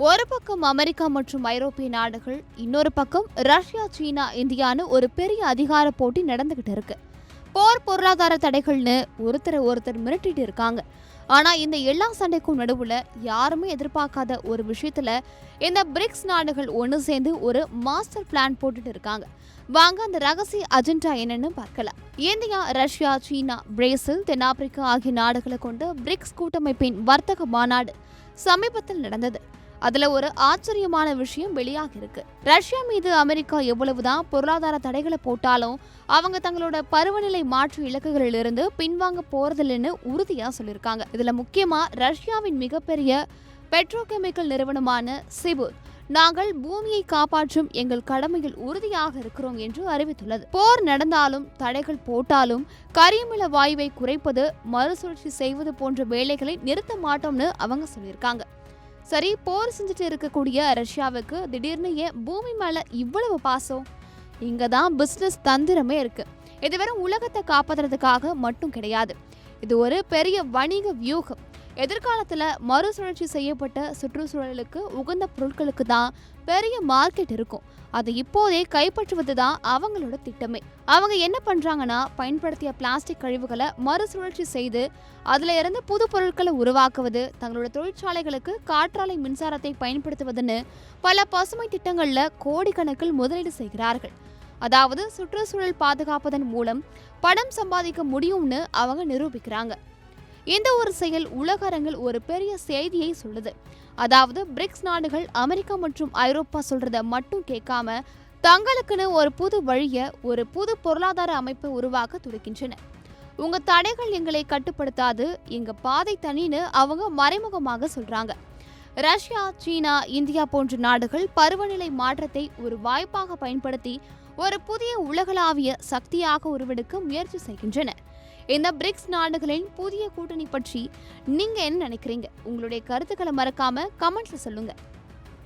ஒரு பக்கம் அமெரிக்கா மற்றும் ஐரோப்பிய நாடுகள், இன்னொரு பக்கம் ரஷ்யா, சீனா, இந்தியான்னு ஒரு பெரிய அதிகார போட்டி நடந்துகிட்டு இருக்கு. போர், பொருளாதார தடைகள்னு ஒருத்தர் மிரட்டிட்டு இருக்காங்க. ஆனா இந்த எல்லா சண்டைக்கும் நடுவுல யாருமே எதிர்பார்க்காத ஒரு விஷயத்துல இந்த பிரிக்ஸ் நாடுகள் ஒன்று சேர்ந்து ஒரு மாஸ்டர் பிளான் போட்டுட்டு இருக்காங்க. வாங்க அந்த ரகசிய அஜெண்டா என்னன்னு பார்க்கலாம். இந்தியா, ரஷ்யா, சீனா, பிரேசில், தென்னாப்பிரிக்கா ஆகிய நாடுகளை கொண்டு பிரிக்ஸ் கூட்டமைப்பின் வர்த்தக மாநாடு சமீபத்தில் நடந்தது. அதுல ஒரு ஆச்சரியமான விஷயம் வெளியாக இருக்கு. ரஷ்யா மீது அமெரிக்கா எவ்வளவுதான் பொருளாதார தடைகளை போட்டாலும் அவங்க தங்களோட பருவநிலை மாற்று இலக்குகளிலிருந்து பின்வாங்க போறதில்லைன்னு உறுதியா சொல்லியிருக்காங்க. இதுல முக்கியமா ரஷ்யாவின் மிகப்பெரிய பெட்ரோகெமிக்கல் நிறுவனமான சிபுர், நாங்கள் பூமியை காப்பாற்றும் எங்கள் கடமையில் உறுதியாக இருக்கிறோம் என்று அறிவித்துள்ளது. போர் நடந்தாலும், தடைகள் போட்டாலும், கரியமில வாயுவை குறைப்பது, மறுசுழற்சி செய்வது போன்ற வேலைகளை நிறுத்த மாட்டோம்னு அவங்க சொல்லியிருக்காங்க. சரி, போர் செஞ்சுட்டு இருக்கக்கூடிய ரஷ்யாவுக்கு திடீர்னு ஏன் பூமி மேல இவ்வளவு பாசம்? இங்கதான் பிசினஸ் தந்திரமே இருக்கு. இது வெறும் உலகத்தை காப்பாற்றுறதுக்காக மட்டும் கிடையாது. இது ஒரு பெரிய வணிக வியூகம். எதிர்காலத்துல மறுசுழற்சி செய்யப்பட்ட சுற்றுச்சூழலுக்கு உகந்த பொருட்களுக்கு தான் பெரிய மார்க்கெட் இருக்கும். அதை இப்போதே கைப்பற்றுவதுதான் அவங்களோட திட்டமே. அவங்க என்ன பண்றாங்கன்னா, பயன்படுத்திய பிளாஸ்டிக் கழிவுகளை மறுசுழற்சி செய்து அதுல இருந்து புது பொருட்களை உருவாக்குவது, தங்களோட தொழிற்சாலைகளுக்கு காற்றாலை மின்சாரத்தை பயன்படுத்துவதுன்னு பல பசுமை திட்டங்கள்ல கோடிக்கணக்கில் முதலீடு செய்கிறார்கள். அதாவது சுற்றுச்சூழல் பாதுகாப்பதன் மூலம் பணம் சம்பாதிக்க முடியும்னு அவங்க நிரூபிக்கிறாங்க. இந்த ஒரு செயல் உலக அரங்கில் ஒரு பெரிய செய்தியை சொல்லுது. அதாவது பிரிக்ஸ் நாடுகள் அமெரிக்கா மற்றும் ஐரோப்பா சொல்றத மட்டும் கேட்காம தங்களுக்குன்னு ஒரு புது வழியை, ஒரு புது பொருளாதார அமைப்பை உருவாக்க துடிக்கின்றன. உங்க தடைகள் எங்களை கட்டுப்படுத்தாது, எங்க பாதை தனின்னு அவங்க மறைமுகமாக சொல்றாங்க. ரஷ்யா, சீனா, இந்தியா போன்ற நாடுகள் பருவநிலை மாற்றத்தை ஒரு வாய்ப்பாக பயன்படுத்தி ஒரு புதிய உலகளாவிய சக்தியாக உருவெடுக்க முயற்சி செய்கின்றன. இந்த பிரிக்ஸ் நாடுகளின் புதிய கூட்டணி பற்றி நீங்க என்ன நினைக்கிறீங்க? உங்களுடைய கருத்துக்களை மறக்காம கமெண்ட்ல சொல்லுங்க.